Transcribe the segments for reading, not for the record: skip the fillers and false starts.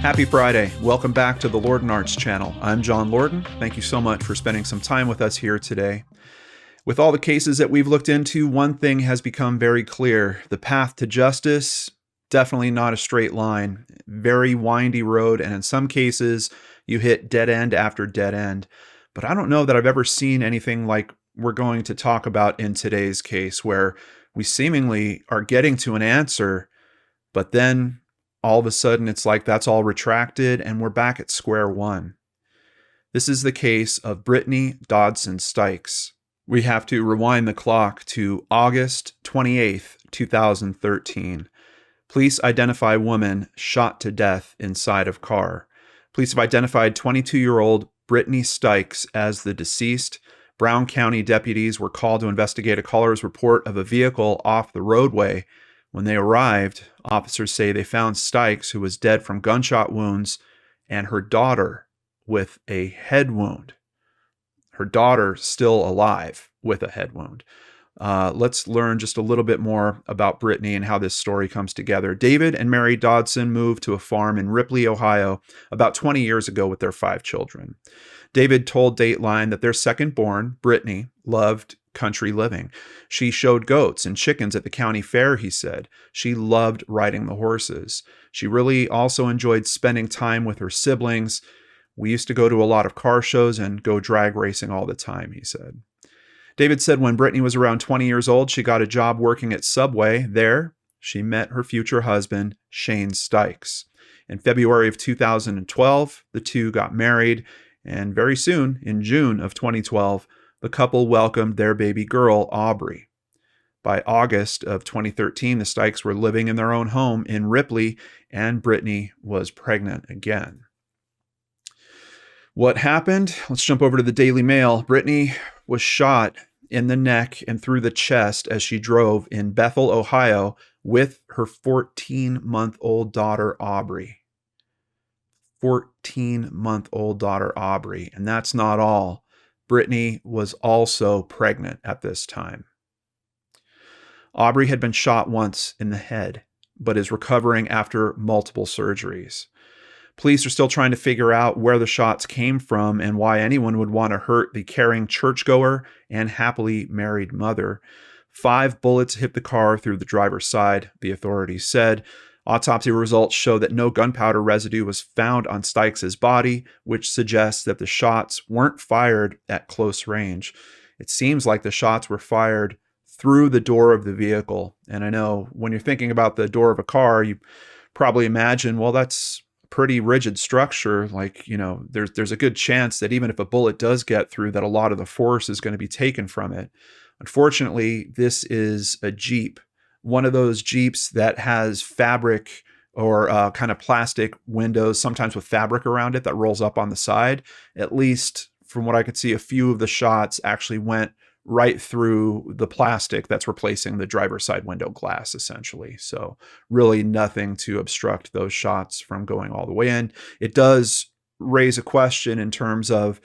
Happy Friday. Welcome back to the Lorden Arts channel. I'm John Lorden. Thank you so much for spending some time with us here today. With all the cases that we've looked into, one thing has become very clear. The path to justice, definitely not a straight line. Very windy road, and in some cases, you hit dead end after dead end. But I don't know that I've ever seen anything like we're going to talk about in today's case, where we seemingly are getting to an answer, but then all of a sudden it's like that's all retracted and we're back at square one. This is the case of Brittany Dodson Stykes. We have to rewind the clock to August 28th, 2013. Police identify woman shot to death inside of car. Police have identified 22-year-old Brittany Stykes as the deceased. Brown County deputies were called to investigate a caller's report of a vehicle off the roadway. When they arrived, officers say they found Stykes, who was dead from gunshot wounds, and her daughter with a head wound. Her daughter still alive with a head wound. Let's learn just a little bit more about Brittany and how this story comes together. David and Mary Dodson moved to a farm in Ripley, Ohio, about 20 years ago with their 5 children. David told Dateline that their second-born, Brittany, loved country living. She showed goats and chickens at the county fair, he said. She loved riding the horses. She really also enjoyed spending time with her siblings. We used to go to a lot of car shows and go drag racing all the time, he said. David said when Brittany was around 20 years old, she got a job working at Subway. There, she met her future husband, Shane Stykes. In February of 2012, the two got married, and very soon, in June of 2012, the couple welcomed their baby girl, Aubrey. By August of 2013, the Stykes were living in their own home in Ripley, and Brittany was pregnant again. What happened? Let's jump over to the Daily Mail. Brittany was shot in the neck and through the chest as she drove in Bethel, Ohio, with her 14-month-old daughter, Aubrey. 14-month-old daughter, Aubrey. And that's not all. Brittany was also pregnant at this time. Aubrey had been shot once in the head, but is recovering after multiple surgeries. Police are still trying to figure out where the shots came from and why anyone would want to hurt the caring churchgoer and happily married mother. 5 bullets hit the car through the driver's side, the authorities said. Autopsy results show that no gunpowder residue was found on Stykes' body, which suggests that the shots weren't fired at close range. It seems like the shots were fired through the door of the vehicle. And I know when you're thinking about the door of a car, you probably imagine, well, that's a pretty rigid structure. Like, you know, there's a good chance that even if a bullet does get through, that a lot of the force is going to be taken from it. Unfortunately, this is a Jeep. One of those Jeeps that has fabric or kind of plastic windows, sometimes with fabric around it that rolls up on the side. At least from what I could see, a few of the shots actually went right through the plastic that's replacing the driver's side window glass, essentially. So really nothing to obstruct those shots from going all the way in. It does raise a question in terms of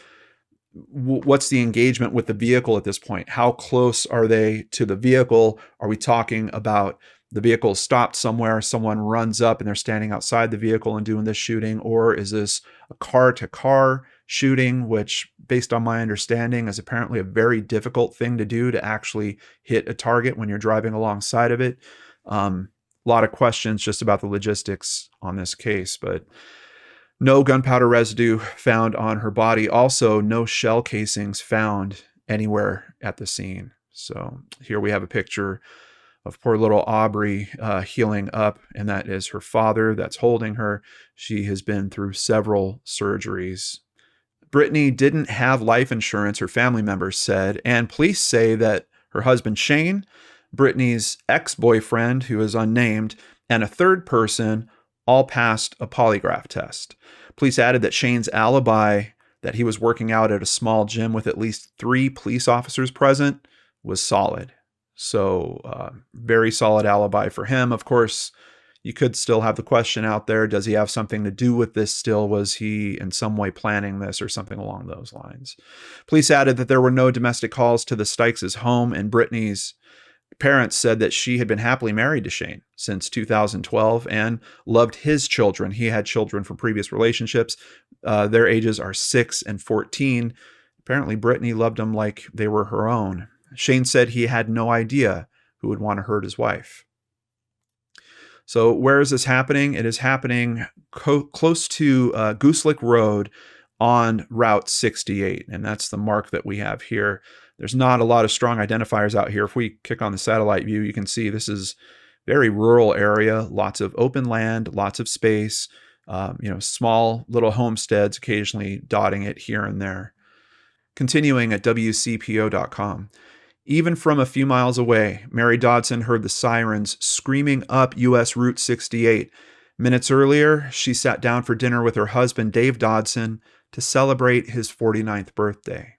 what's the engagement with the vehicle at this point? How close are they to the vehicle? Are we talking about the vehicle stopped somewhere, someone runs up and they're standing outside the vehicle and doing this shooting? Or is this a car-to-car shooting, which, based on my understanding, is apparently a very difficult thing to do, to actually hit a target when you're driving alongside of it? A lot of questions just about the logistics on this case, but no gunpowder residue found on her body. Also, no shell casings found anywhere at the scene. So here we have a picture of poor little Aubrey healing up, and that is her father that's holding her. She has been through several surgeries. Brittany didn't have life insurance, her family members said, and police say that her husband Shane, Brittany's ex-boyfriend, who is unnamed, and a third person all passed a polygraph test. Police added that Shane's alibi, that he was working out at a small gym with at least 3 police officers present, was solid. So very solid alibi for him. Of course, you could still have the question out there, does he have something to do with this still? Was he in some way planning this or something along those lines? Police added that there were no domestic calls to the Stykes' home, and Brittany's Parents said that she had been happily married to Shane since 2012 and loved his children. He had children from previous relationships. Their ages are 6 and 14. Apparently, Brittany loved them like they were her own. Shane said he had no idea who would want to hurt his wife. So where is this happening? It is happening close to Gooselik Road on Route 68, and that's the mark that we have here. There's not a lot of strong identifiers out here. If we click on the satellite view, you can see this is very rural area, lots of open land, lots of space, small little homesteads occasionally dotting it here and there. Continuing at WCPO.com. Even from a few miles away, Mary Dodson heard the sirens screaming up U.S. Route 68. Minutes earlier, she sat down for dinner with her husband, Dave Dodson, to celebrate his 49th birthday.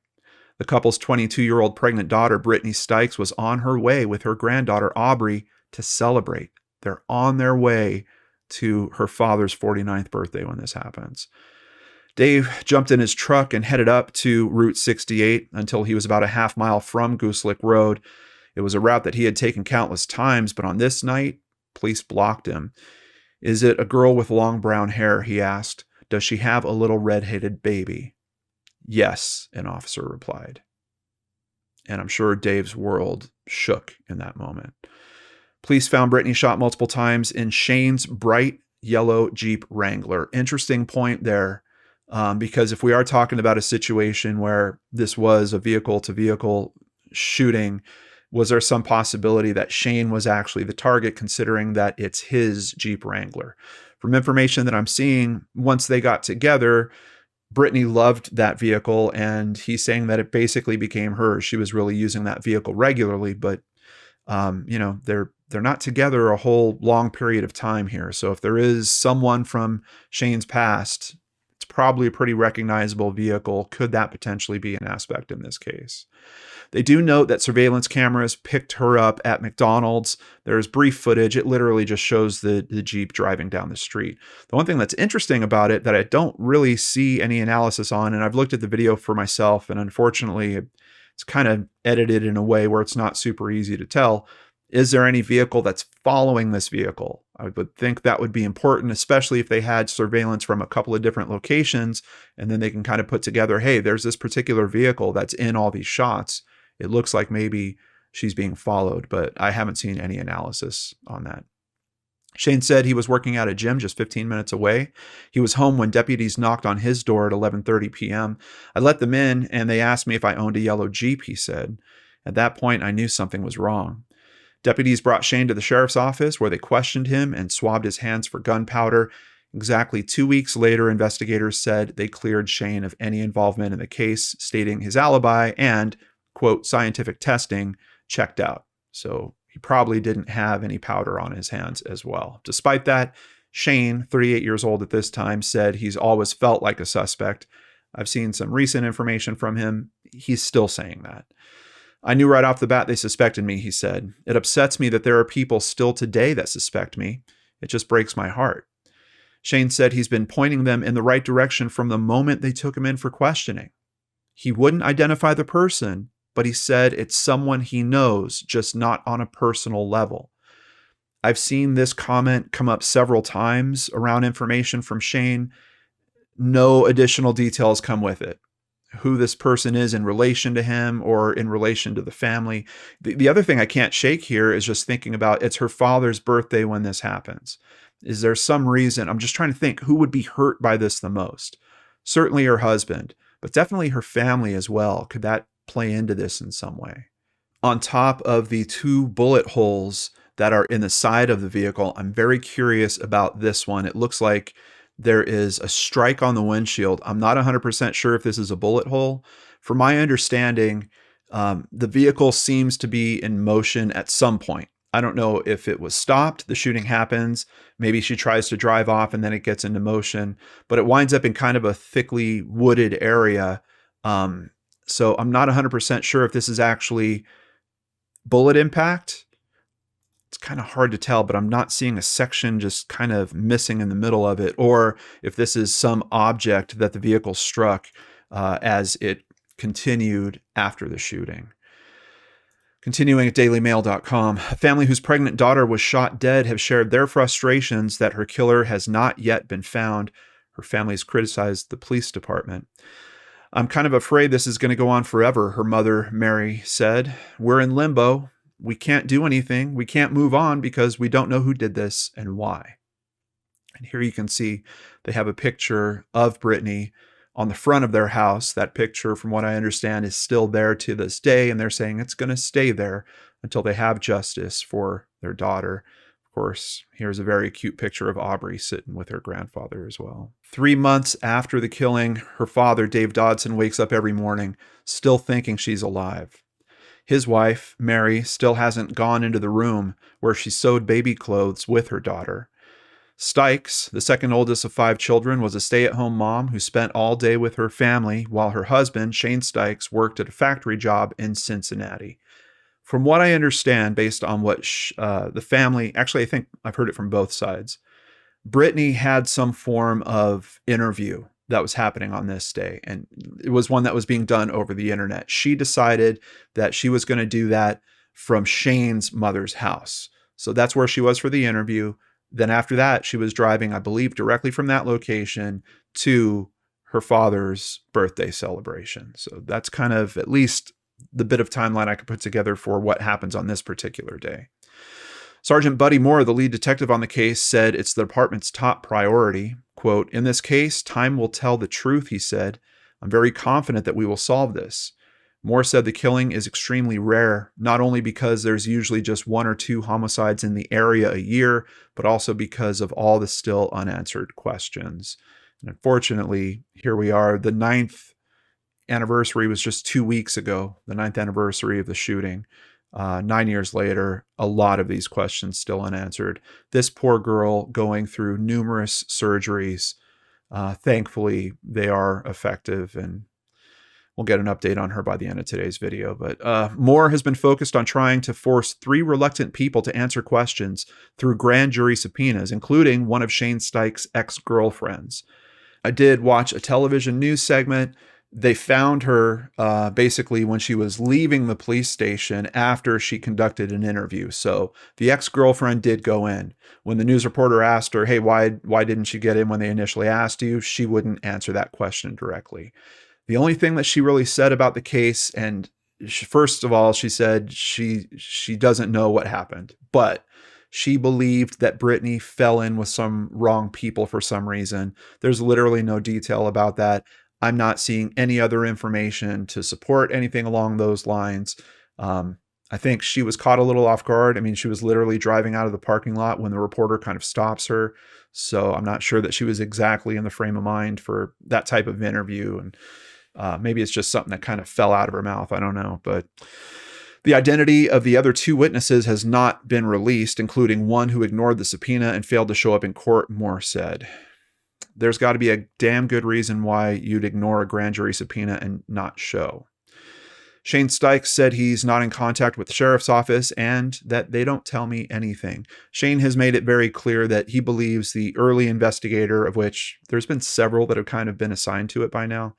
The couple's 22-year-old pregnant daughter, Brittany Stykes, was on her way with her granddaughter, Aubrey, to celebrate. They're on their way to her father's 49th birthday when this happens. Dave jumped in his truck and headed up to Route 68 until he was about a half mile from Gooselik Road. It was a route that he had taken countless times, but on this night, police blocked him. "Is it a girl with long brown hair?" he asked. "Does she have a little red-headed baby?" "Yes," an officer replied. And I'm sure Dave's world shook in that moment. Police found Brittany shot multiple times in Shane's bright yellow Jeep Wrangler. Interesting point there. Because if we are talking about a situation where this was a vehicle-to-vehicle shooting, was there some possibility that Shane was actually the target, considering that it's his Jeep Wrangler? From information that I'm seeing, once they got together, Brittany loved that vehicle, and he's saying that it basically became hers. She was really using that vehicle regularly, but they're not together a whole long period of time here. So if there is someone from Shane's past, it's probably a pretty recognizable vehicle. Could that potentially be an aspect in this case? They do note that surveillance cameras picked her up at McDonald's. There's brief footage. It literally just shows the Jeep driving down the street. The one thing that's interesting about it that I don't really see any analysis on, and I've looked at the video for myself, and unfortunately it's kind of edited in a way where it's not super easy to tell. Is there any vehicle that's following this vehicle? I would think that would be important, especially if they had surveillance from a couple of different locations, and then they can kind of put together, hey, there's this particular vehicle that's in all these shots. It looks like maybe she's being followed, but I haven't seen any analysis on that. Shane said he was working at a gym just 15 minutes away. He was home when deputies knocked on his door at 11:30 p.m. "I let them in, and they asked me if I owned a yellow Jeep," he said. "At that point, I knew something was wrong." Deputies brought Shane to the sheriff's office, where they questioned him and swabbed his hands for gunpowder. Exactly 2 weeks later, investigators said they cleared Shane of any involvement in the case, stating his alibi and, quote, "scientific testing checked out." So he probably didn't have any powder on his hands as well. Despite that, Shane, 38 years old at this time, said he's always felt like a suspect. I've seen some recent information from him. He's still saying that. "I knew right off the bat they suspected me," he said. "It upsets me that there are people still today that suspect me. It just breaks my heart." Shane said he's been pointing them in the right direction from the moment they took him in for questioning. He wouldn't identify the person, but he said it's someone he knows, just not on a personal level. I've seen this comment come up several times around information from Shane. No additional details come with it. Who this person is in relation to him or in relation to the family. The other thing I can't shake here is just thinking about it's her father's birthday when this happens. Is there some reason? I'm just trying to think who would be hurt by this the most. Certainly her husband, but definitely her family as well. Could that play into this in some way? On top of the 2 bullet holes that are in the side of the vehicle, I'm very curious about this one. It looks like there is a strike on the windshield. I'm not 100% sure if this is a bullet hole. From my understanding, the vehicle seems to be in motion at some point. I don't know if it was stopped, the shooting happens, maybe she tries to drive off and then it gets into motion, but it winds up in kind of a thickly wooded area. So I'm not 100% sure if this is actually bullet impact. It's kind of hard to tell, but I'm not seeing a section just kind of missing in the middle of it, or if this is some object that the vehicle struck as it continued after the shooting. Continuing at dailymail.com, a family whose pregnant daughter was shot dead have shared their frustrations that her killer has not yet been found. Her family has criticized the police department. I'm kind of afraid this is going to go on forever, her mother, Mary, said. We're in limbo. We can't do anything. We can't move on because we don't know who did this and why. And here you can see they have a picture of Brittany on the front of their house. That picture, from what I understand, is still there to this day, and they're saying it's going to stay there until they have justice for their daughter. Of course, here's a very cute picture of Aubrey sitting with her grandfather as well. 3 months after the killing, her father, Dave Dodson, wakes up every morning still thinking she's alive. His wife, Mary, still hasn't gone into the room where she sewed baby clothes with her daughter. Stykes, the second oldest of 5 children, was a stay-at-home mom who spent all day with her family while her husband, Shane Stykes, worked at a factory job in Cincinnati. From what I understand, based on what the family, actually I think I've heard it from both sides, Brittany had some form of interview that was happening on this day, and it was one that was being done over the internet. She decided that she was going to do that from Shane's mother's house. So that's where she was for the interview. Then after that, she was driving, I believe, directly from that location to her father's birthday celebration. So that's kind of at least the bit of timeline I could put together for what happens on this particular day. Sergeant Buddy Moore, the lead detective on the case, said it's the department's top priority. Quote, "In this case, time will tell the truth," he said. "I'm very confident that we will solve this." Moore said the killing is extremely rare, not only because there's usually just 1 or 2 homicides in the area a year, but also because of all the still unanswered questions. And unfortunately, here we are. The 9th anniversary was just 2 weeks ago, the 9th anniversary of the shooting. 9 years later, a lot of these questions still unanswered. This poor girl going through numerous surgeries. Thankfully, they are effective, and we'll get an update on her by the end of today's video. But Moore has been focused on trying to force 3 reluctant people to answer questions through grand jury subpoenas, including one of Shane Stykes' ex-girlfriends. I did watch a television news segment. They found her basically when she was leaving the police station after she conducted an interview. So the ex-girlfriend did go in. When the news reporter asked her, hey, why didn't she get in when they initially asked you? She wouldn't answer that question directly. The only thing that she really said about the case, and first of all, she said she doesn't know what happened, but she believed that Brittany fell in with some wrong people for some reason. There's literally no detail about that. I'm not seeing any other information to support anything along those lines. I think she was caught a little off guard. I mean, she was literally driving out of the parking lot when the reporter kind of stops her. So I'm not sure that she was exactly in the frame of mind for that type of interview. And maybe it's just something that kind of fell out of her mouth. I don't know. But the identity of the other 2 witnesses has not been released, including one who ignored the subpoena and failed to show up in court, Moore said. There's got to be a damn good reason why you'd ignore a grand jury subpoena and not show. Shane Stykes said he's not in contact with the sheriff's office and that they don't tell me anything. Shane has made it very clear that he believes the early investigator, of which there's been several that have kind of been assigned to it by now,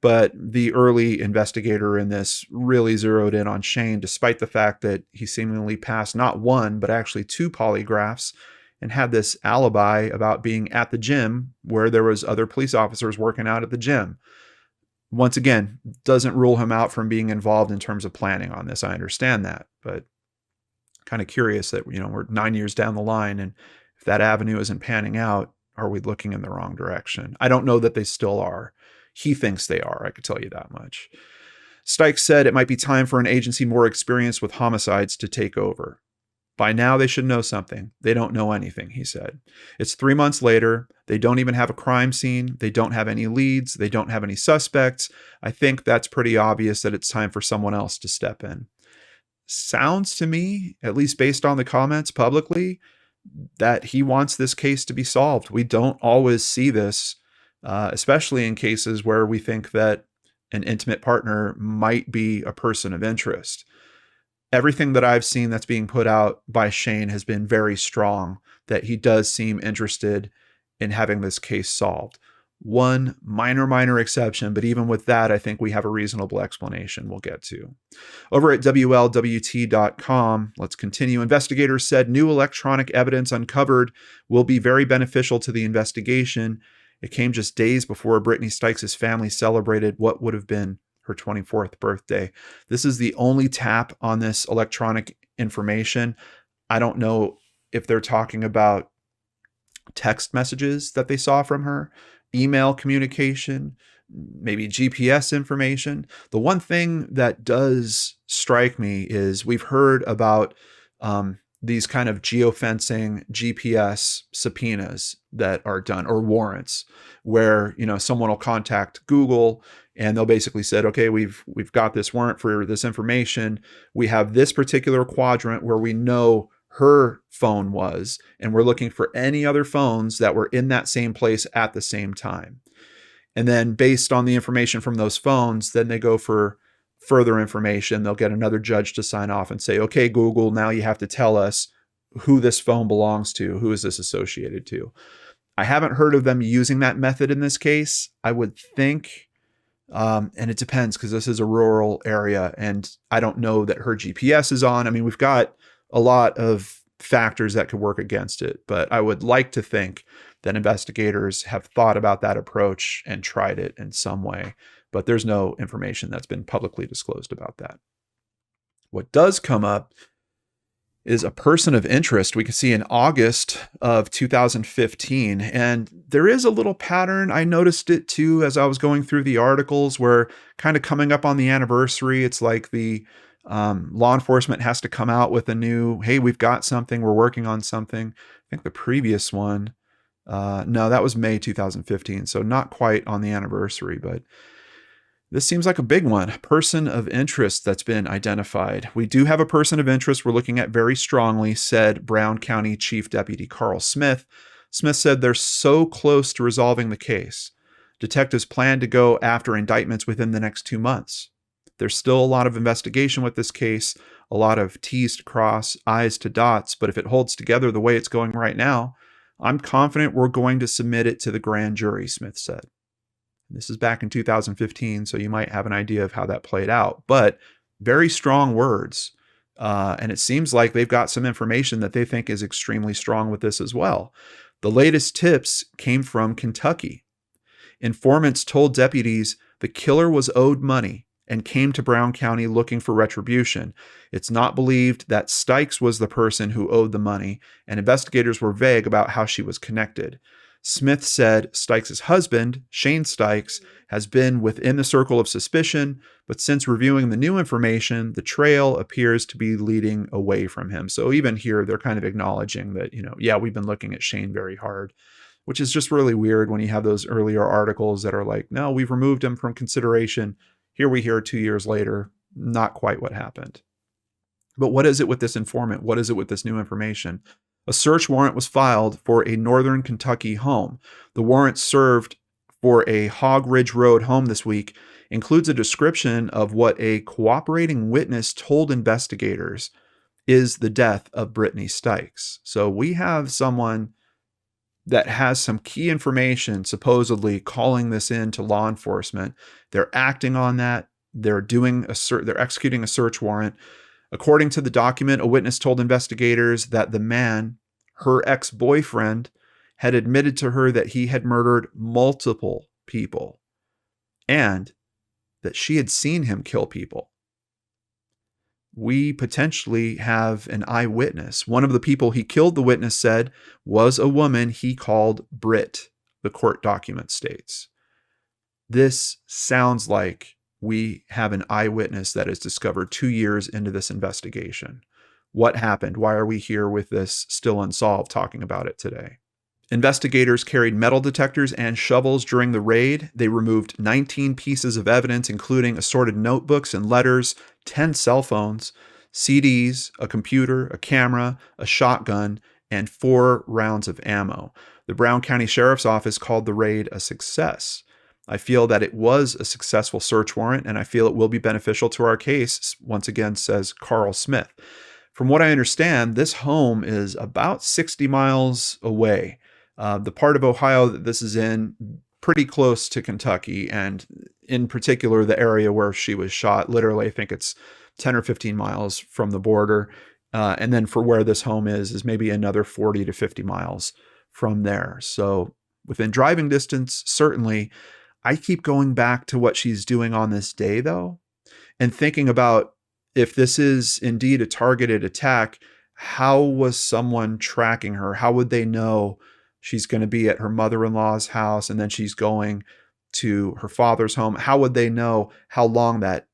but the early investigator in this really zeroed in on Shane, despite the fact that he seemingly passed not 1, but actually 2 polygraphs and had this alibi about being at the gym where there was other police officers working out at the gym. Once again, doesn't rule him out from being involved in terms of planning on this. I understand that, but kind of curious that, we're 9 years down the line, and if that avenue isn't panning out, are we looking in the wrong direction? I don't know that they still are. He thinks they are, I could tell you that much. Stykes said it might be time for an agency more experienced with homicides to take over. By now, they should know something. They don't know anything, he said. It's 3 months later. They don't even have a crime scene. They don't have any leads. They don't have any suspects. I think that's pretty obvious that it's time for someone else to step in. Sounds to me, at least based on the comments publicly, that he wants this case to be solved. We don't always see this, especially in cases where we think that an intimate partner might be a person of interest. Everything that I've seen that's being put out by Shane has been very strong, that he does seem interested in having this case solved. one minor exception, but even with that, I think we have a reasonable explanation we'll get to. Over at WLWT.com, let's continue. Investigators said new electronic evidence uncovered will be very beneficial to the investigation. It came just days before Brittany Stykes' family celebrated what would have been her 24th birthday. This is the only tap on this electronic information. I don't know if they're talking about text messages that they saw from her, email communication, maybe GPS information. The one thing that does strike me is we've heard about these kind of geofencing GPS subpoenas that are done, or warrants, where someone will contact Google and they'll basically said, okay, we've got this warrant for this information. We have this particular quadrant where we know her phone was, and we're looking for any other phones that were in that same place at the same time. And then based on the information from those phones, then they go for further information. They'll get another judge to sign off and say, okay, Google, now you have to tell us who this phone belongs to. Who is this associated to? I haven't heard of them using that method in this case. I would think, and it depends because this is a rural area and I don't know that her GPS is on. I mean, we've got a lot of factors that could work against it, but I would like to think that investigators have thought about that approach and tried it in some way, but there's no information that's been publicly disclosed about that. What does come up is a person of interest we can see in August of 2015. And there is a little pattern. I noticed it too as I was going through the articles, where kind of coming up on the anniversary, it's like the law enforcement has to come out with a new, hey, we've got something, we're working on something. I think the previous one, no, that was May 2015. So not quite on the anniversary, but this seems like a big one. Person of interest that's been identified. We do have a person of interest we're looking at very strongly, said Brown County Chief Deputy Carl Smith. Smith said they're so close to resolving the case. Detectives plan to go after indictments within the next 2 months. There's still a lot of investigation with this case, a lot of T's to cross, I's to dots, but if it holds together the way it's going right now, I'm confident we're going to submit it to the grand jury, Smith said. This is back in 2015, so you might have an idea of how that played out, but very strong words. And it seems like they've got some information that they think is extremely strong with this as well. The latest tips came from Kentucky. Informants told deputies the killer was owed money and came to Brown County looking for retribution. It's not believed that Stykes was the person who owed the money, and investigators were vague about how she was connected. Smith said Stykes' husband, Shane Stykes, has been within the circle of suspicion, but since reviewing the new information, the trail appears to be leading away from him. So even here, they're kind of acknowledging that, yeah, we've been looking at Shane very hard, which is just really weird when you have those earlier articles that are like, no, we've removed him from consideration. Here we hear 2 years later, not quite what happened. But what is it with this informant? What is it with this new information? A search warrant was filed for a northern Kentucky home. The warrant served for a Hog Ridge Road home this week includes a description of what a cooperating witness told investigators is the death of Brittany Stykes. So we have someone that has some key information, supposedly calling this in to law enforcement. They're acting on that. They're executing a search warrant. According to the document, a witness told investigators that the man, her ex-boyfriend, had admitted to her that he had murdered multiple people and that she had seen him kill people. We potentially have an eyewitness. One of the people he killed, the witness said, was a woman he called Britt, the court document states. This sounds like we have an eyewitness that is discovered 2 years into this investigation. What happened? Why are we here with this still unsolved talking about it today? Investigators carried metal detectors and shovels during the raid. They removed 19 pieces of evidence, including assorted notebooks and letters, 10 cell phones, CDs, a computer, a camera, a shotgun, and 4 rounds of ammo. The Brown County Sheriff's Office called the raid a success. I feel that it was a successful search warrant, and I feel it will be beneficial to our case, once again, says Carl Smith. From what I understand, this home is about 60 miles away. The part of Ohio that this is in pretty close to Kentucky, and in particular, the area where she was shot. Literally, I think it's 10 or 15 miles from the border. And then for where this home is maybe another 40 to 50 miles from there. So within driving distance, certainly. I keep going back to what she's doing on this day, though, and thinking about if this is indeed a targeted attack, how was someone tracking her? How would they know she's going to be at her mother-in-law's house and then she's going to her father's home? How would they know how long that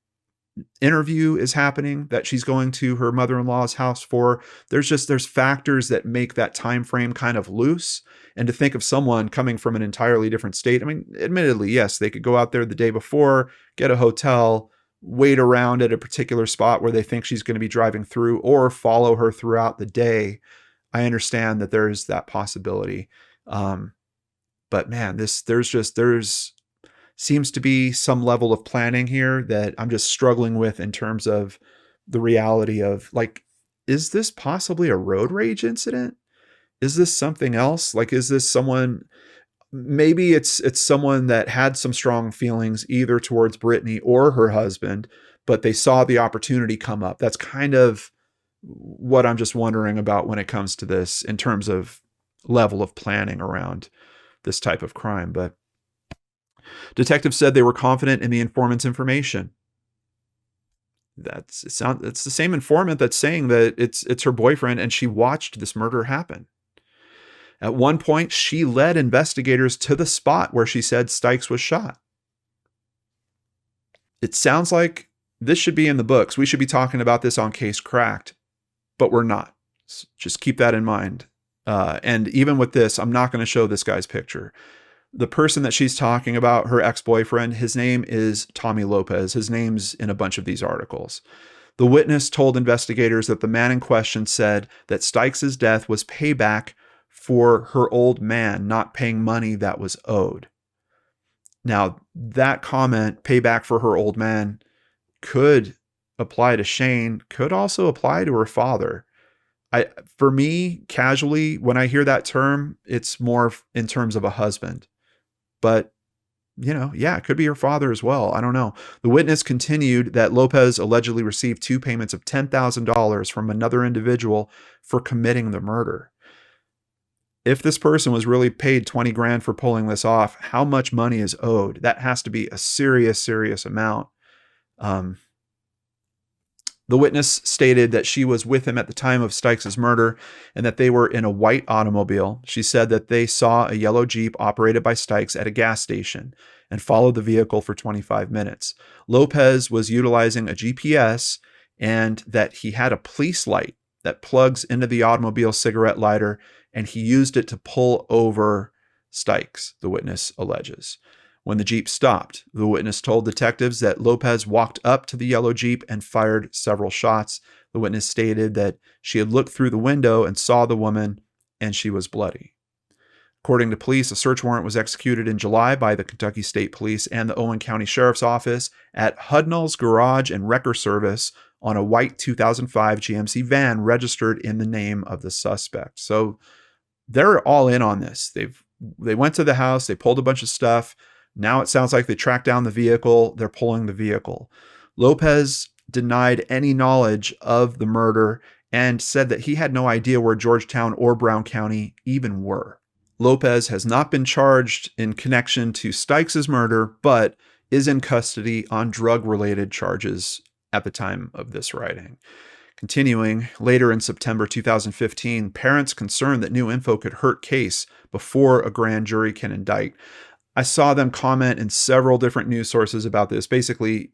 interview is happening that she's going to her mother-in-law's house for? There's factors that make that time frame kind of loose. And to think of someone coming from an entirely different state, I mean, admittedly, yes, they could go out there the day before, get a hotel, wait around at a particular spot where they think she's going to be driving through, or follow her throughout the day. I understand that there's that possibility. But man, there's seems to be some level of planning here that I'm just struggling with in terms of the reality of, like, is this possibly a road rage incident? Is this something else? Like, is this someone, maybe it's someone that had some strong feelings either towards Brittany or her husband, but they saw the opportunity come up. That's kind of what I'm just wondering about when it comes to this in terms of level of planning around this type of crime. But detectives said they were confident in the informant's information. It's the same informant that's saying that it's her boyfriend and she watched this murder happen. At one point, she led investigators to the spot where she said Stykes was shot. It sounds like this should be in the books. We should be talking about this on Case Cracked, but we're not. Just keep that in mind. And even with this, I'm not going to show this guy's picture. The person that she's talking about, her ex-boyfriend, his name is Tommy Lopez. His name's in a bunch of these articles. The witness told investigators that the man in question said that Stykes' death was payback for her old man not paying money that was owed. Now, that comment, payback for her old man, could apply to Shane, could also apply to her father. For me, casually, when I hear that term, it's more in terms of a husband. But, yeah, it could be her father as well. I don't know. The witness continued that Lopez allegedly received 2 payments of $10,000 from another individual for committing the murder. If this person was really paid 20 grand for pulling this off, how much money is owed? That has to be a serious, serious amount. The witness stated that she was with him at the time of Stykes' murder and that they were in a white automobile. She said that they saw a yellow Jeep operated by Stykes at a gas station and followed the vehicle for 25 minutes. Lopez was utilizing a GPS and that he had a police light that plugs into the automobile cigarette lighter, and he used it to pull over Stykes, the witness alleges. When the Jeep stopped, the witness told detectives that Lopez walked up to the yellow Jeep and fired several shots. The witness stated that she had looked through the window and saw the woman, and she was bloody. According to police, a search warrant was executed in July by the Kentucky State Police and the Owen County Sheriff's Office at Hudnall's Garage and Wrecker Service on a white 2005 GMC van registered in the name of the suspect. So they're all in on this. They went to the house, they pulled a bunch of stuff. Now it sounds like they tracked down the vehicle. They're pulling the vehicle. Lopez denied any knowledge of the murder and said that he had no idea where Georgetown or Brown County even were. Lopez has not been charged in connection to Stykes' murder, but is in custody on drug-related charges at the time of this writing. Continuing, later in September 2015, parents concerned that new info could hurt case before a grand jury can indict. I saw them comment in several different news sources about this. Basically,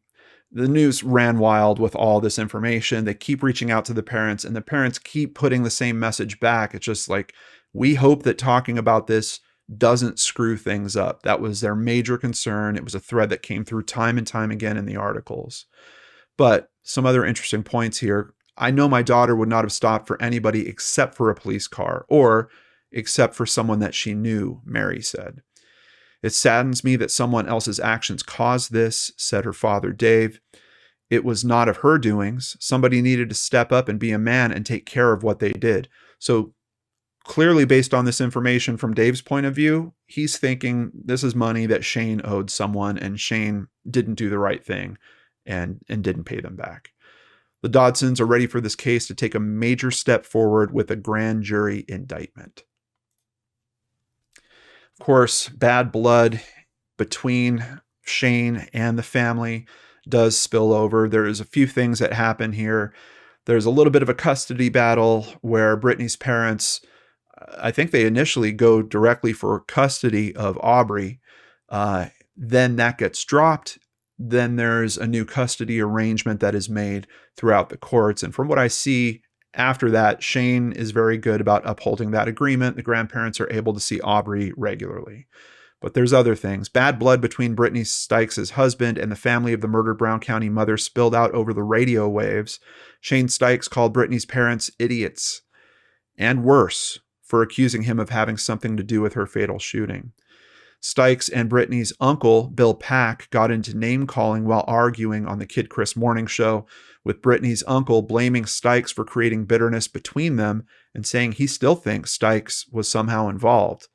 the news ran wild with all this information. They keep reaching out to the parents, and the parents keep putting the same message back. It's just like, we hope that talking about this doesn't screw things up. That was their major concern. It was a thread that came through time and time again in the articles. But some other interesting points here. I know my daughter would not have stopped for anybody except for a police car, or except for someone that she knew, Mary said. It saddens me that someone else's actions caused this, said her father, Dave. It was not of her doings. Somebody needed to step up and be a man and take care of what they did. So clearly, based on this information from Dave's point of view, he's thinking this is money that Shane owed someone, and Shane didn't do the right thing and didn't pay them back. The Dodsons are ready for this case to take a major step forward with a grand jury indictment. Of course, bad blood between Shane and the family does spill over. There's a few things that happen here. There's a little bit of a custody battle where Brittany's parents, I think they initially go directly for custody of Aubrey. Then that gets dropped. Then there's a new custody arrangement that is made throughout the courts. And from what I see after that, Shane is very good about upholding that agreement. The grandparents are able to see Aubrey regularly. But there's other things. Bad blood between Brittany Stykes' husband and the family of the murdered Brown County mother spilled out over the radio waves. Shane Stykes called Brittany's parents idiots, and worse, for accusing him of having something to do with her fatal shooting. Stykes and Brittany's uncle, Bill Pack, got into name-calling while arguing on the Kid Chris morning show, with Brittany's uncle blaming Stykes for creating bitterness between them and saying he still thinks Stykes was somehow involved.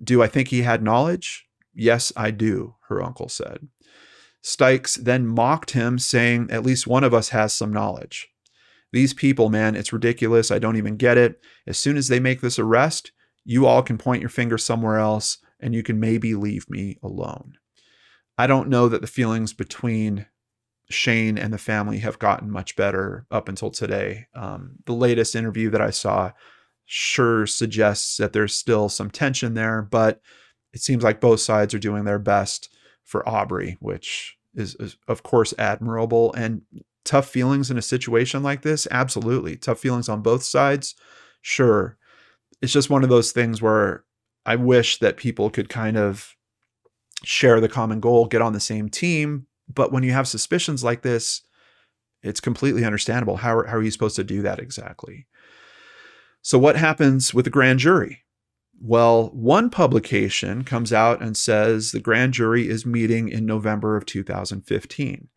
Do I think he had knowledge? Yes, I do, her uncle said. Stykes then mocked him, saying, at least one of us has some knowledge. These people, man, it's ridiculous. I don't even get it. As soon as they make this arrest, you all can point your finger somewhere else and you can maybe leave me alone. I don't know that the feelings between Shane and the family have gotten much better up until today. The latest interview that I saw sure suggests that there's still some tension there, but it seems like both sides are doing their best for Aubrey, which is of course admirable. And tough feelings in a situation like this, absolutely. Tough feelings on both sides, sure. It's just one of those things where I wish that people could kind of share the common goal, get on the same team. But when you have suspicions like this, it's completely understandable. How are you supposed to do that exactly? So what happens with the grand jury? Well, one publication comes out and says the grand jury is meeting in November of 2015.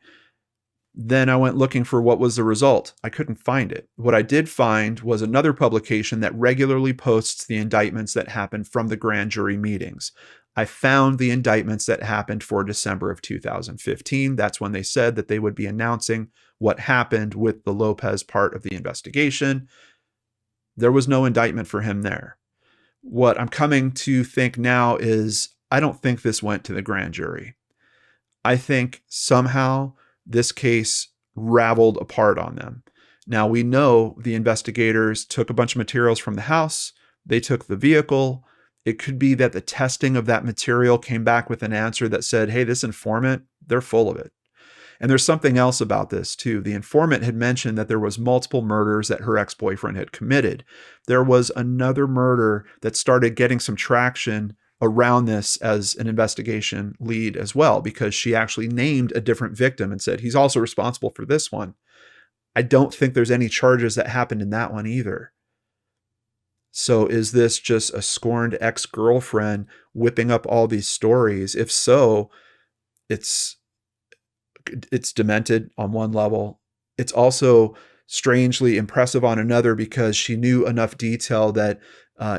Then I went looking for what was the result. I couldn't find it. What I did find was another publication that regularly posts the indictments that happened from the grand jury meetings. I found the indictments that happened for December of 2015. That's when they said that they would be announcing what happened with the Lopez part of the investigation. There was no indictment for him there. What I'm coming to think now is I don't think this went to the grand jury. I think somehow this case raveled apart on them. Now we know the investigators took a bunch of materials from the house. They took the vehicle. It could be that the testing of that material came back with an answer that said, hey, this informant, they're full of it. And there's something else about this too. The informant had mentioned that there was multiple murders that her ex-boyfriend had committed. There was another murder that started getting some traction around this as an investigation lead as well, because she actually named a different victim and said, he's also responsible for this one. I don't think there's any charges that happened in that one either. So is this just a scorned ex-girlfriend whipping up all these stories? If so, it's demented on one level. It's also strangely impressive on another because she knew enough detail that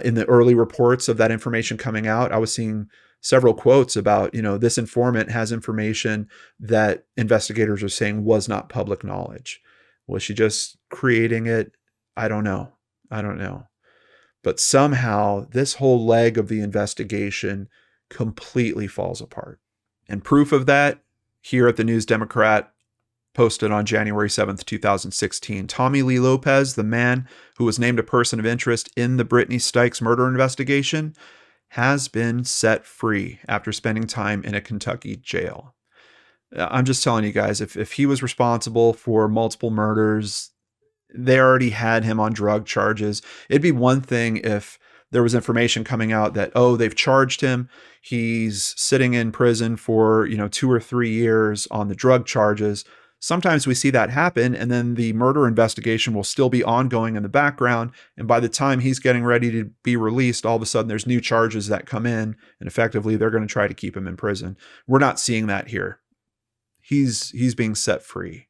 in the early reports of that information coming out, I was seeing several quotes about, this informant has information that investigators are saying was not public knowledge. Was she just creating it? I don't know. But somehow this whole leg of the investigation completely falls apart. And proof of that, here at the News Democrat, posted on January 7th, 2016, Tommy Lee Lopez, the man who was named a person of interest in the Brittany Stykes murder investigation, has been set free after spending time in a Kentucky jail. I'm just telling you guys, if he was responsible for multiple murders, they already had him on drug charges. It'd be one thing if there was information coming out that, they've charged him. He's sitting in prison for, 2 or 3 years on the drug charges. Sometimes we see that happen, and then the murder investigation will still be ongoing in the background. And by the time he's getting ready to be released, all of a sudden there's new charges that come in, and effectively they're going to try to keep him in prison. We're not seeing that here. He's being set free.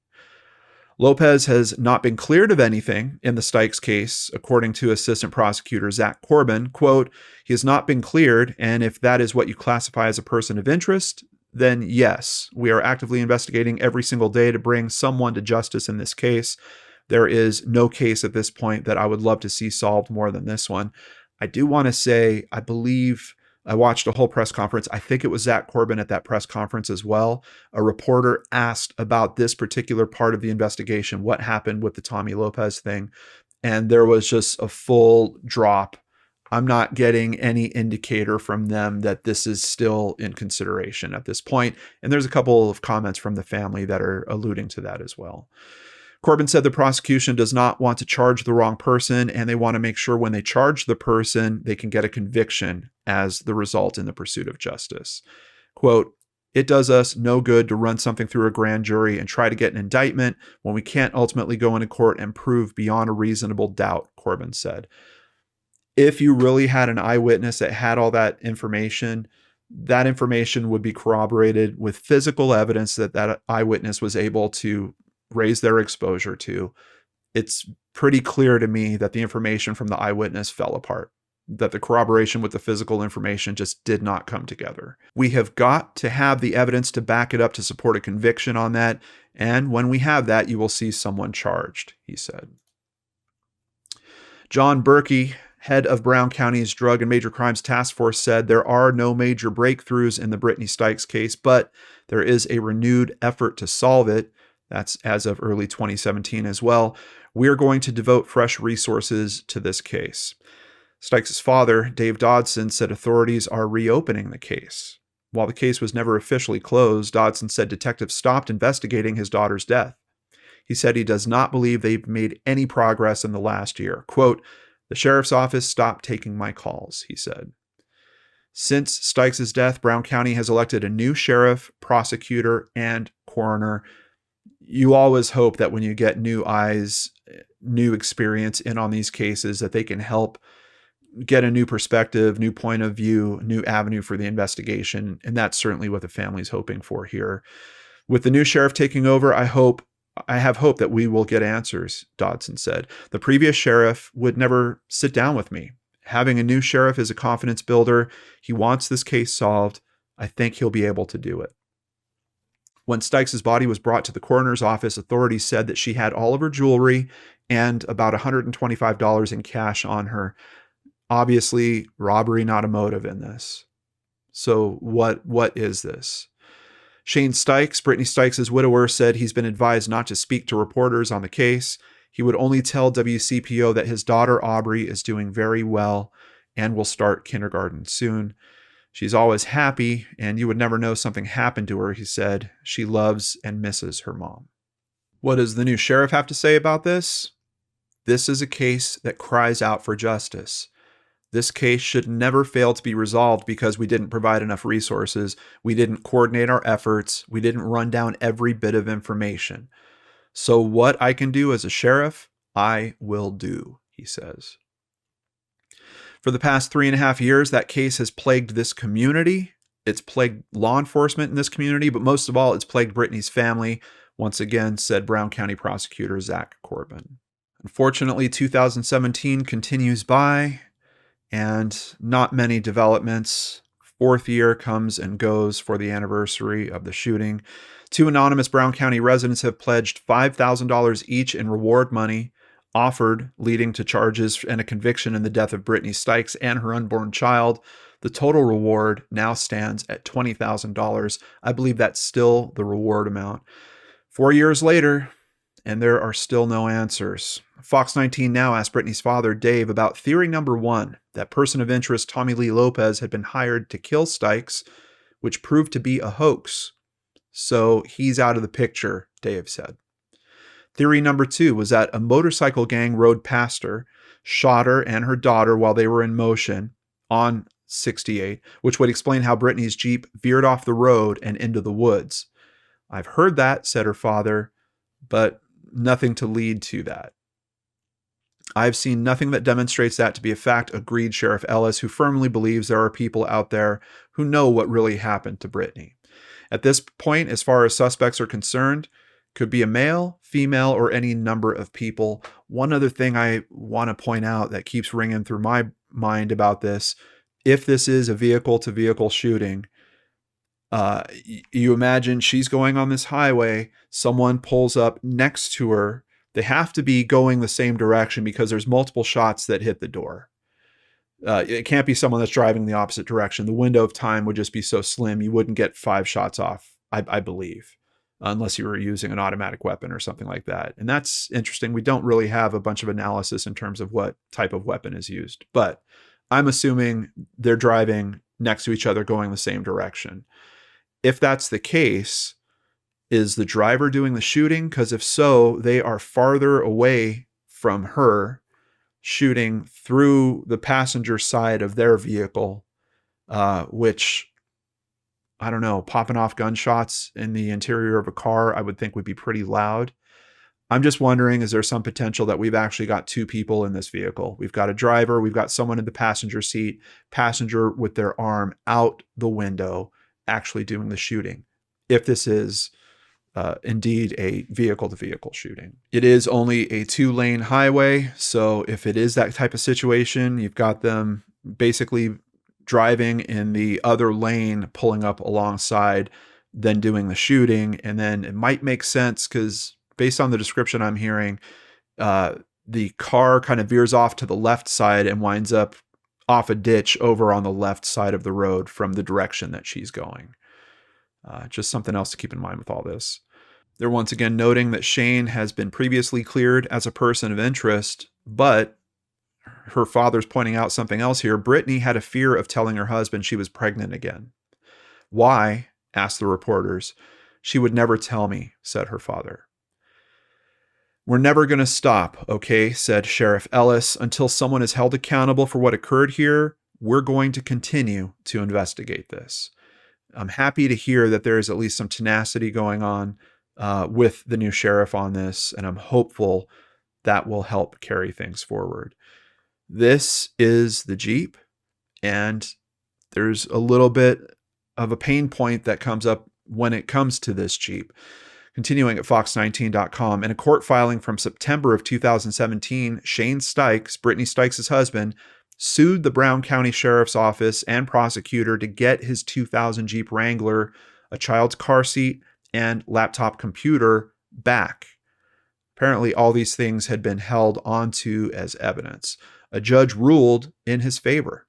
Lopez has not been cleared of anything in the Stykes case, according to Assistant Prosecutor Zach Corbin. Quote, he has not been cleared, and if that is what you classify as a person of interest, then yes, we are actively investigating every single day to bring someone to justice in this case. There is no case at this point that I would love to see solved more than this one. I do want to say, I believe I watched a whole press conference. I think it was Zach Corbin at that press conference as well. A reporter asked about this particular part of the investigation, what happened with the Tommy Lopez thing. And there was just a full drop. I'm not getting any indicator from them that this is still in consideration at this point. And there's a couple of comments from the family that are alluding to that as well. Corbin said the prosecution does not want to charge the wrong person, and they want to make sure when they charge the person, they can get a conviction as the result in the pursuit of justice. Quote, it does us no good to run something through a grand jury and try to get an indictment when we can't ultimately go into court and prove beyond a reasonable doubt, Corbin said. If you really had an eyewitness that had all that information would be corroborated with physical evidence that that eyewitness was able to raise their exposure to. It's pretty clear to me that the information from the eyewitness fell apart, that the corroboration with the physical information just did not come together. We have got to have the evidence to back it up to support a conviction on that. And when we have that, you will see someone charged, he said. John Berkey, head of Brown County's Drug and Major Crimes Task Force, said there are no major breakthroughs in the Brittany Stykes case, but there is a renewed effort to solve it. That's as of early 2017 as well. We're going to devote fresh resources to this case. Stykes' father, Dave Dodson, said authorities are reopening the case. While the case was never officially closed, Dodson said detectives stopped investigating his daughter's death. He said he does not believe they've made any progress in the last year. Quote, the sheriff's office stopped taking my calls, he said. Since Stykes' death, Brown County has elected a new sheriff, prosecutor, and coroner. You always hope that when you get new eyes, new experience in on these cases, that they can help get a new perspective, new point of view, new avenue for the investigation. And that's certainly what the family's hoping for here. With the new sheriff taking over, I have hope that we will get answers, Dodson said. The previous sheriff would never sit down with me. Having a new sheriff is a confidence builder. He wants this case solved. I think he'll be able to do it. When Stykes' body was brought to the coroner's office, authorities said that she had all of her jewelry and about $125 in cash on her. Obviously, robbery not a motive in this. So what is this? Shane Stykes, Brittany Stykes' widower, said he's been advised not to speak to reporters on the case. He would only tell WCPO that his daughter Aubrey is doing very well and will start kindergarten soon. She's always happy, and you would never know something happened to her, he said. She loves and misses her mom. What does the new sheriff have to say about this? This is a case that cries out for justice. This case should never fail to be resolved because we didn't provide enough resources, we didn't coordinate our efforts, we didn't run down every bit of information. So what I can do as a sheriff, I will do, he says. For the past 3.5 years, that case has plagued this community. It's plagued law enforcement in this community, but most of all, it's plagued Brittany's family, once again, said Brown County Prosecutor Zach Corbin. Unfortunately, 2017 continues by, and not many developments. 4th year comes and goes for the anniversary of the shooting. 2 anonymous Brown County residents have pledged $5,000 each in reward money, offered, leading to charges and a conviction in the death of Brittany Stykes and her unborn child. The total reward now stands at $20,000. I believe that's still the reward amount. 4 years later, and there are still no answers. Fox 19 Now asked Brittany's father, Dave, about theory number 1, that person of interest Tommy Lee Lopez had been hired to kill Stykes, which proved to be a hoax. So he's out of the picture, Dave said. Theory number 2 was that a motorcycle gang rode past her, shot her and her daughter while they were in motion on 68, which would explain how Brittany's Jeep veered off the road and into the woods. I've heard that, said her father, but nothing to lead to that. I've seen nothing that demonstrates that to be a fact, agreed Sheriff Ellis, who firmly believes there are people out there who know what really happened to Brittany. At this point, as far as suspects are concerned, Could be a male, female, or any number of people. One other thing I want to point out that keeps ringing through my mind about this, if this is a vehicle-to-vehicle shooting, you imagine she's going on this highway, someone pulls up next to her. They have to be going the same direction because there's multiple shots that hit the door. It can't be someone that's driving the opposite direction. The window of time would just be so slim, you wouldn't get 5 shots off, I believe, unless you were using an automatic weapon or something like that. And that's interesting. We don't really have a bunch of analysis in terms of what type of weapon is used, but I'm assuming they're driving next to each other going the same direction. If that's the case, is the driver doing the shooting? Because if so, they are farther away from her, shooting through the passenger side of their vehicle, which, I don't know, popping off gunshots in the interior of a car, I would think would be pretty loud. I'm just wondering, is there some potential that we've actually got 2 people in this vehicle? We've got a driver, we've got someone in the passenger seat, passenger with their arm out the window, actually doing the shooting. If this is indeed a vehicle-to-vehicle shooting. It is only a 2-lane highway, so if it is that type of situation, you've got them basically driving in the other lane, pulling up alongside, then doing the shooting, and then it might make sense because based on the description I'm hearing, the car kind of veers off to the left side and winds up off a ditch over on the left side of the road from the direction that she's going. Just something else to keep in mind with all this. They're once again noting that Shane has been previously cleared as a person of interest, but her father's pointing out something else here. Brittany had a fear of telling her husband she was pregnant again. Why? Asked the reporters. She would never tell me, said her father. We're never going to stop, okay, said Sheriff Ellis. Until someone is held accountable for what occurred here, we're going to continue to investigate this. I'm happy to hear that there is at least some tenacity going on with the new sheriff on this, and I'm hopeful that will help carry things forward. This is the Jeep, and there's a little bit of a pain point that comes up when it comes to this Jeep. Continuing at fox19.com, in a court filing from September of 2017, Shane Stykes, Brittany Stykes' husband, sued the Brown County Sheriff's Office and prosecutor to get his 2000 Jeep Wrangler, a child's car seat, and laptop computer back. Apparently, all these things had been held onto as evidence. A judge ruled in his favor.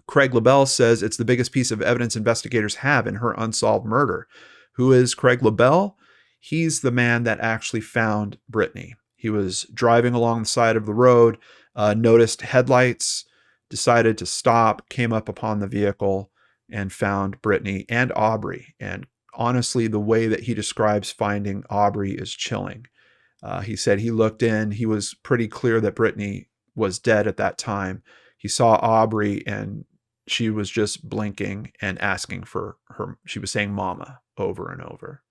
Craig LaBelle says it's the biggest piece of evidence investigators have in her unsolved murder. Who is Craig LaBelle? He's the man that actually found Brittany. He was driving along the side of the road, noticed headlights, decided to stop, came up upon the vehicle, and found Brittany and Aubrey. And honestly, the way that he describes finding Aubrey is chilling. He said he looked in, he was pretty clear that Brittany was dead at that time. He saw Aubrey and she was just blinking and asking for her. She was saying mama over and over.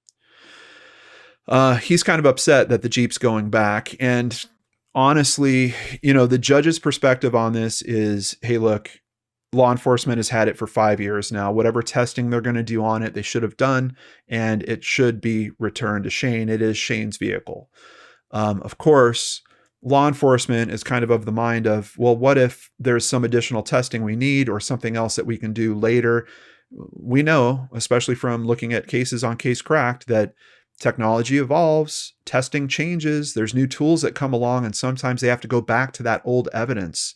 He's kind of upset that the Jeep's going back. And honestly, the judge's perspective on this is, hey, look, law enforcement has had it for 5 years now. Whatever testing they're going to do on it, they should have done, and it should be returned to Shane. It is Shane's vehicle. Of course, law enforcement is kind of the mind of, well, what if there's some additional testing we need or something else that we can do later? We know, especially from looking at cases on Case Cracked, that technology evolves, testing changes, there's new tools that come along, and sometimes they have to go back to that old evidence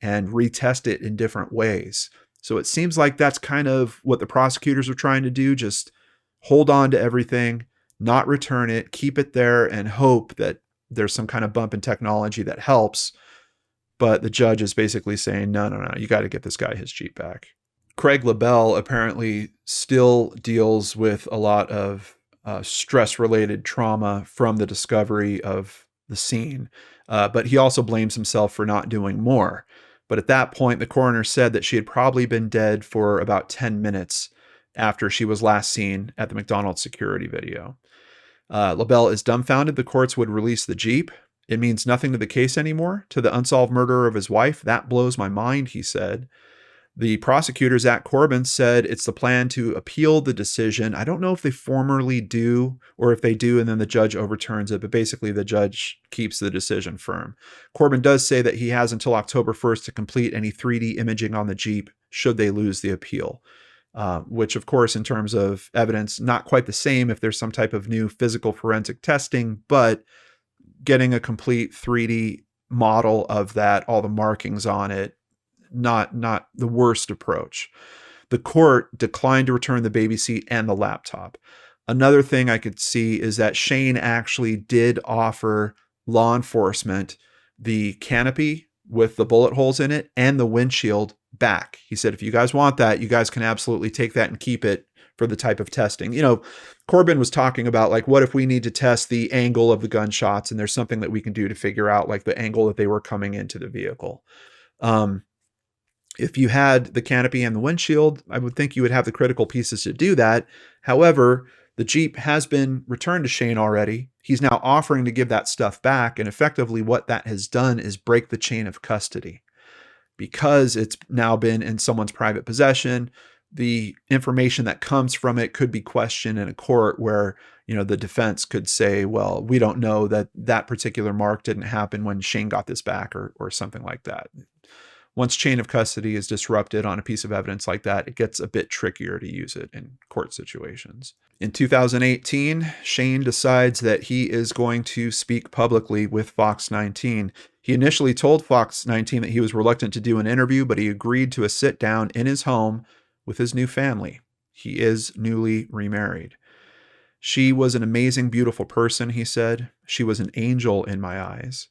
and retest it in different ways. So it seems like that's kind of what the prosecutors are trying to do, just hold on to everything, not return it, keep it there, and hope that there's some kind of bump in technology that helps. But the judge is basically saying, no, you got to get this guy his Jeep back. Craig LaBelle apparently still deals with a lot of stress-related trauma from the discovery of the scene, but he also blames himself for not doing more. But at that point, the coroner said that she had probably been dead for about 10 minutes after she was last seen at the McDonald's security video. LaBelle is dumbfounded the courts would release the Jeep. It means nothing to the case anymore, to the unsolved murder of his wife. That blows my mind, he said. The prosecutor, Zach Corbin, said it's the plan to appeal the decision. I don't know if they formally do or if they do and then the judge overturns it, but basically the judge keeps the decision firm. Corbin does say that he has until October 1st to complete any 3D imaging on the Jeep should they lose the appeal, which, of course, in terms of evidence, not quite the same if there's some type of new physical forensic testing, but getting a complete 3D model of that, all the markings on it, not the worst approach. The court declined to return the baby seat and the laptop. Another thing I could see is that Shane actually did offer law enforcement the canopy with the bullet holes in it and the windshield back. He said, if you guys want that, you guys can absolutely take that and keep it for the type of testing. You know, Corbin was talking about, like, what if we need to test the angle of the gunshots and there's something that we can do to figure out, like, the angle that they were coming into the vehicle. If you had the canopy and the windshield, I would think you would have the critical pieces to do that. However, the Jeep has been returned to Shane already. He's now offering to give that stuff back. And effectively what that has done is break the chain of custody. Because it's now been in someone's private possession, the information that comes from it could be questioned in a court where, you know, the defense could say, well, we don't know that that particular mark didn't happen when Shane got this back or something like that. Once chain of custody is disrupted on a piece of evidence like that, it gets a bit trickier to use it in court situations. In 2018, Shane decides that he is going to speak publicly with Fox 19. He initially told Fox 19 that he was reluctant to do an interview, but he agreed to a sit down in his home with his new family. He is newly remarried. She was an amazing, beautiful person, he said. She was an angel in my eyes.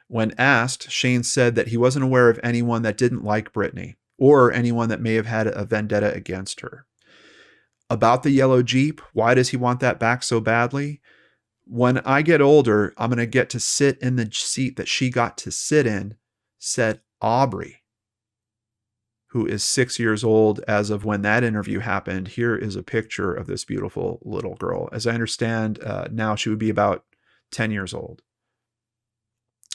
When asked, Shane said that he wasn't aware of anyone that didn't like Brittany or anyone that may have had a vendetta against her. About the yellow Jeep, why does he want that back so badly? When I get older, I'm going to get to sit in the seat that she got to sit in, said Aubrey, who is 6 years old as of when that interview happened. Here is a picture of this beautiful little girl. As I understand, now she would be about 10 years old.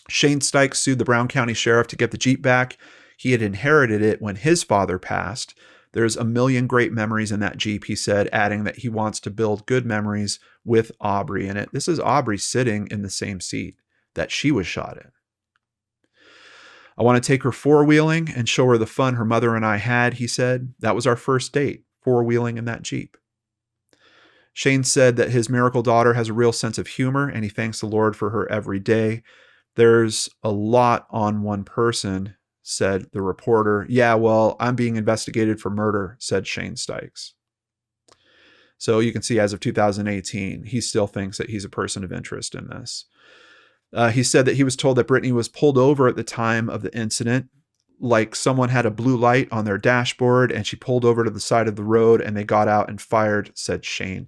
Shane Stykes sued the Brown County Sheriff to get the Jeep back. He had inherited it when his father passed. There's a million great memories in that Jeep, he said, adding that he wants to build good memories with Aubrey in it. This is Aubrey sitting in the same seat that she was shot in. I want to take her four-wheeling and show her the fun her mother and I had, he said. That was our first date, four-wheeling in that Jeep. Shane said that his miracle daughter has a real sense of humor, and he thanks the Lord for her every day. There's a lot on one person, said the reporter. Yeah, well, I'm being investigated for murder, said Shane Stykes. So you can see as of 2018, he still thinks that he's a person of interest in this. He said that he was told that Brittany was pulled over at the time of the incident, like someone had a blue light on their dashboard and she pulled over to the side of the road and they got out and fired, said Shane.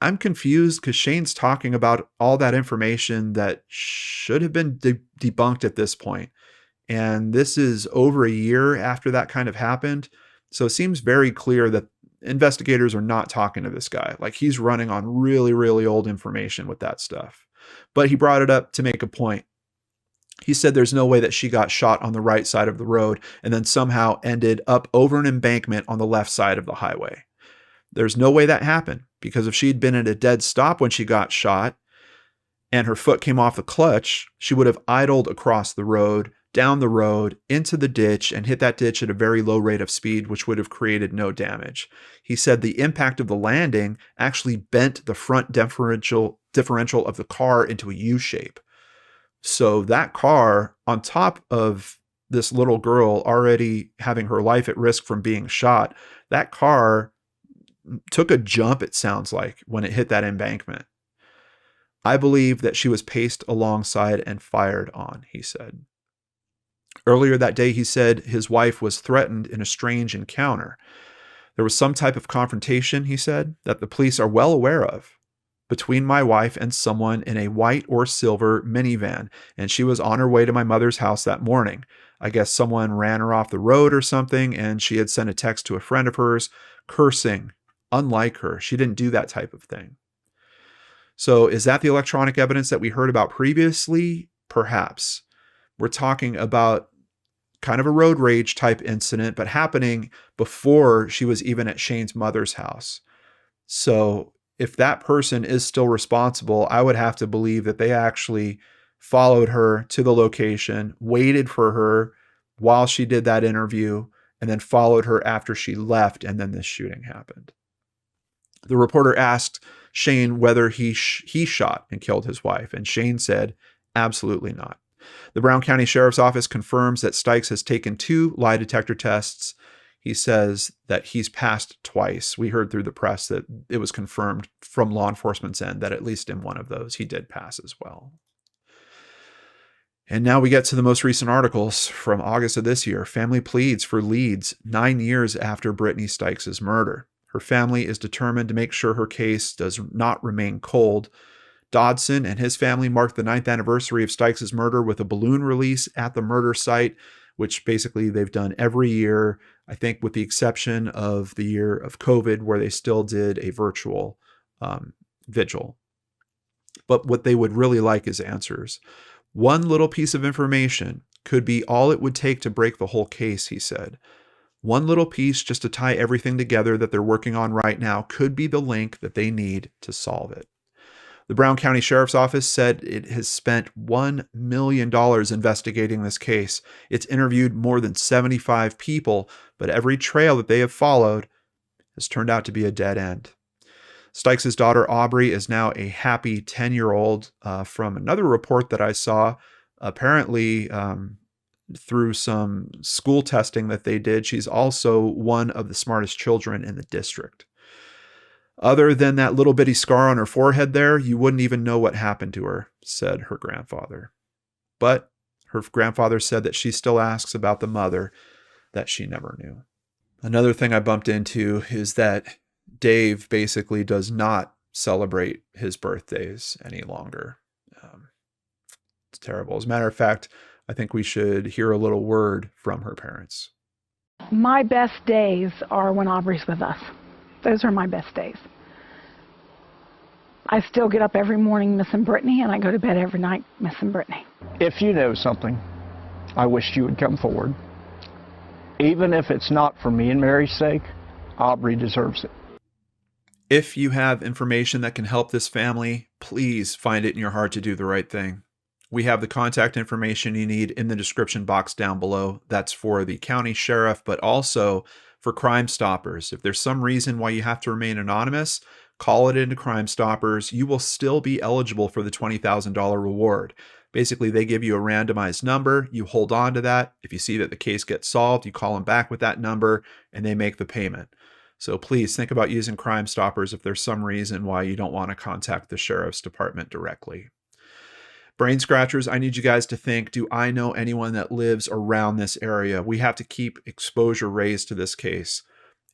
I'm confused because Shane's talking about all that information that should have been debunked at this point. And this is over a year after that kind of happened. So it seems very clear that investigators are not talking to this guy. Like, he's running on really, really old information with that stuff. But he brought it up to make a point. He said there's no way that she got shot on the right side of the road and then somehow ended up over an embankment on the left side of the highway. There's no way that happened, because if she'd been at a dead stop when she got shot and her foot came off the clutch, she would have idled across the road, down the road, into the ditch, and hit that ditch at a very low rate of speed, which would have created no damage. He said the impact of the landing actually bent the front differential of the car into a U shape. So that car, on top of this little girl already having her life at risk from being shot, that car took a jump, it sounds like, when it hit that embankment. I believe that she was paced alongside and fired on, he said. Earlier that day, he said his wife was threatened in a strange encounter. There was some type of confrontation, he said, that the police are well aware of, between my wife and someone in a white or silver minivan, and she was on her way to my mother's house that morning. I guess someone ran her off the road or something, and she had sent a text to a friend of hers, cursing. Unlike her, she didn't do that type of thing. So is that the electronic evidence that we heard about previously? Perhaps. We're talking about kind of a road rage type incident, but happening before she was even at Shane's mother's house. So if that person is still responsible, I would have to believe that they actually followed her to the location, waited for her while she did that interview, and then followed her after she left, and then this shooting happened. The reporter asked Shane whether he shot and killed his wife, and Shane said, absolutely not. The Brown County Sheriff's Office confirms that Stykes has taken 2 lie detector tests. He says that he's passed twice. We heard through the press that it was confirmed from law enforcement's end that at least in one of those he did pass as well. And now we get to the most recent articles from August of this year. Family pleads for leads 9 years after Brittany Stykes' murder. Her family is determined to make sure her case does not remain cold. Dodson and his family marked the 9th anniversary of Stykes' murder with a balloon release at the murder site, which basically they've done every year, I think with the exception of the year of COVID, where they still did a virtual vigil. But what they would really like is answers. One little piece of information could be all it would take to break the whole case, he said. One little piece just to tie everything together that they're working on right now could be the link that they need to solve it. The Brown County Sheriff's Office said it has spent $1 million investigating this case. It's interviewed more than 75 people, but every trail that they have followed has turned out to be a dead end. Stykes' daughter, Aubrey, is now a happy 10-year-old. From another report that I saw, apparently through some school testing that they did, she's also one of the smartest children in the district. Other than that little bitty scar on her forehead there, you wouldn't even know what happened to her, said her grandfather. But her grandfather said that she still asks about the mother that she never knew. Another thing I bumped into is that Dave basically does not celebrate his birthdays any longer. It's terrible. As a matter of fact, I think we should hear a little word from her parents. My best days are when Aubrey's with us. Those are my best days. I still get up every morning missing Brittany, and I go to bed every night missing Brittany. If you know something, I wish you would come forward. Even if it's not for me and Mary's sake, Aubrey deserves it. If you have information that can help this family, please find it in your heart to do the right thing. We have the contact information you need in the description box down below. That's for the county sheriff, but also for Crime Stoppers. If there's some reason why you have to remain anonymous, call it into Crime Stoppers. You will still be eligible for the $20,000 reward. Basically, they give you a randomized number. You hold on to that. If you see that the case gets solved, you call them back with that number and they make the payment. So please think about using Crime Stoppers if there's some reason why you don't want to contact the sheriff's department directly. Brain Scratchers, I need you guys to think, do I know anyone that lives around this area? We have to keep exposure raised to this case.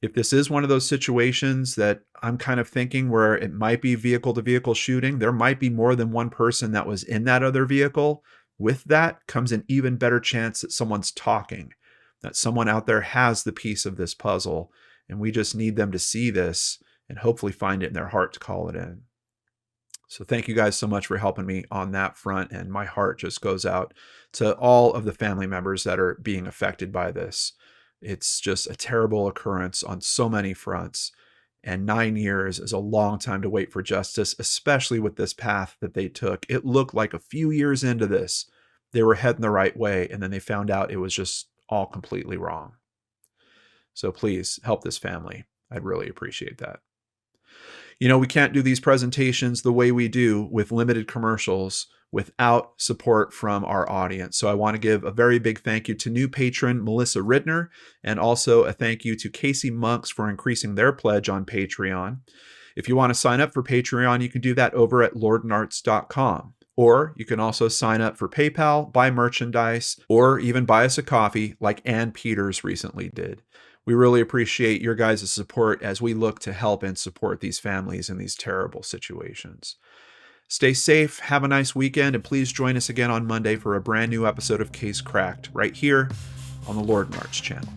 If this is one of those situations that I'm kind of thinking where it might be vehicle-to-vehicle shooting, there might be more than one person that was in that other vehicle. With that comes an even better chance that someone's talking, that someone out there has the piece of this puzzle, and we just need them to see this and hopefully find it in their heart to call it in. So thank you guys so much for helping me on that front, and my heart just goes out to all of the family members that are being affected by this. It's just a terrible occurrence on so many fronts, and 9 years is a long time to wait for justice, especially with this path that they took. It looked like a few years into this, they were heading the right way, and then they found out it was just all completely wrong. So please help this family. I'd really appreciate that. You know, we can't do these presentations the way we do with limited commercials without support from our audience. So I want to give a very big thank you to new patron Melissa Rittner, and also a thank you to Casey Monks for increasing their pledge on Patreon. If you want to sign up for Patreon, you can do that over at lordandarts.com. Or you can also sign up for PayPal, buy merchandise, or even buy us a coffee like Ann Peters recently did. We really appreciate your guys' support as we look to help and support these families in these terrible situations. Stay safe, have a nice weekend, and please join us again on Monday for a brand new episode of Case Cracked right here on the Lord and Arts channel.